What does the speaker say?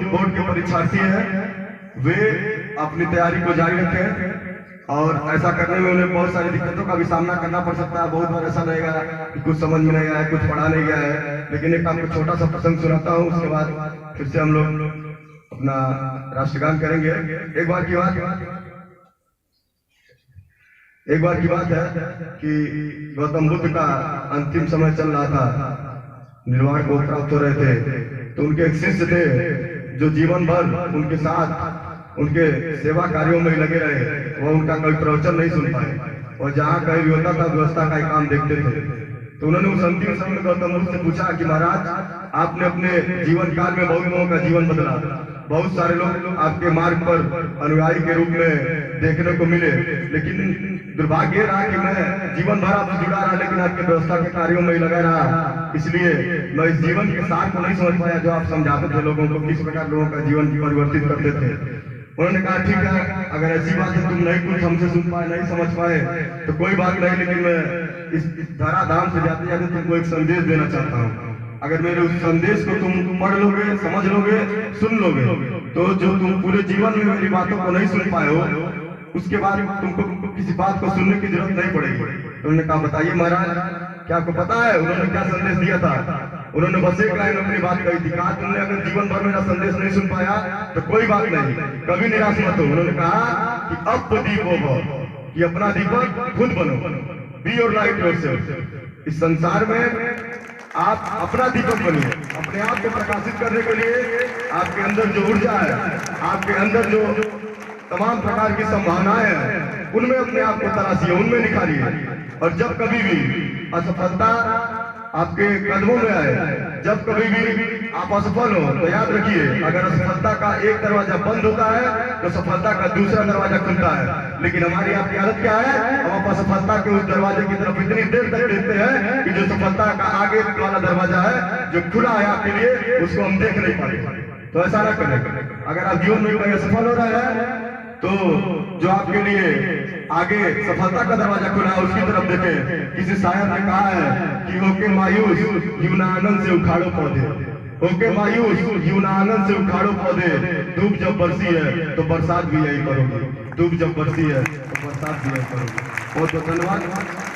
Board के परीक्षार्थी हैं वे अपनी तैयारी को जारी रखें और ऐसा करने में उन्हें बहुत सारी दिक्कतों का भी सामना करना पड़ सकता है। बहुत बार ऐसा रहेगा कि कुछ समझ में नहीं आया, कुछ पढ़ा नहीं गया है, लेकिन एक आपको छोटा सा प्रसंग सुनाता हूँ, उसके बाद फिर से हम लोग अपना राष्ट्रगान करेंगे। एक बार की बात है कि गौतम बुद्ध का अंतिम समय चल रहा था, निर्वाण को प्राप्त हो रहे थे, तो उनके एक शिष्य थे जो जीवन भर उनके साथ उनके सेवा कार्यों में लगे रहे। वह उनका कोई प्रवचन नहीं सुन पाए और जहाँ कहीं भी होता था व्यवस्था का ही काम देखते थे। तो उन्होंने उस अंतिम समय में गौतम बुद्ध से पूछा कि महाराज, आपने अपने जीवन काल में बहुत लोगों का जीवन बदला, बहुत सारे लोग आपके मार्ग पर अनुयायी के रूप में देखने को मिले, लेकिन दुर्भाग्य रहा कि मैं जीवन भर आपसे जुड़ा रहा लेकिन आपके व्यवस्था के कार्यों में ही लगा रहा, इसलिए मैं इस जीवन के सार को नहीं समझ पाया जो आप समझाते थे लोगों को, किस प्रकार लोगों का जीवन परिवर्तित करते थे। उन्होंने कहा ठीक है, अगर ऐसी बात है तुम नहीं कुछ हमसे सुन पाए, नहीं समझ पाए तो कोई बात नहीं, लेकिन मैं इस धराधाम से जाते जाते तुमको एक संदेश देना चाहता हूँ। अगर मेरे उस संदेश को तुम पढ़ लोगे, समझ लोगे, सुन लोगे, तो जो तुम पूरे जीवन में मेरी बातों को नहीं सुन पाए हो, उसके बाद तुमको किसी बात को सुनने की जरूरत नहीं पड़ेगी। उन्होंने कहा बताइए महाराज, क्या आपको पता है उन्होंने क्या संदेश दिया था? उन्होंने बस एक लाइन अपनी बात कही थी, कहा तुमने अगर जीवन भर मेरा संदेश नहीं सुन पाया तो कोई बात नहीं, कभी निराश मत हो। उन्होंने कहा कि अब दीप हो, कि अपना दीपक खुद बनो, बी योर लाइट योरसेल्फ। इस संसार में आप अपना दीपक बनिए, अपने आप को प्रकाशित करने के लिए आपके अंदर जो ऊर्जा है, आपके अंदर जो तमाम प्रकार की संभावनाएं हैं, उनमें अपने आप को तलाशिए, उनमें निखारिए। और जब कभी भी असफलता आपके कदमों में आए, जब कभी भी आप असफल हो, तो याद रखिए अगर असफलता का एक दरवाजा बंद होता है तो सफलता का दूसरा दरवाजा खुलता है। लेकिन हमारी आपकी आदत क्या है, हम आप असफलता के उस दरवाजे की तरफ इतनी देर तक देखते हैं कि जो सफलता का आगे वाला दरवाजा है जो खुला है आपके लिए, उसको हम देख नहीं पाते। तो ऐसा ना करें। अगर आप जीवन में कहीं असफल हो रहे हैं तो जो आपके लिए आगे सफलता का दरवाजा खुला है उसकी तरफ देखें। किसी शायर ने कहा है कि होके मायूस यूनानंद से उखाड़ो पौधे, होके मायूस यूनानंद से उखाड़ो पौधे, धूप जब बरसी है तो बरसात भी यही करोगे, धूप जब बरसी है तो बरसात भी यही करोगे। बहुत बहुत धन्यवाद।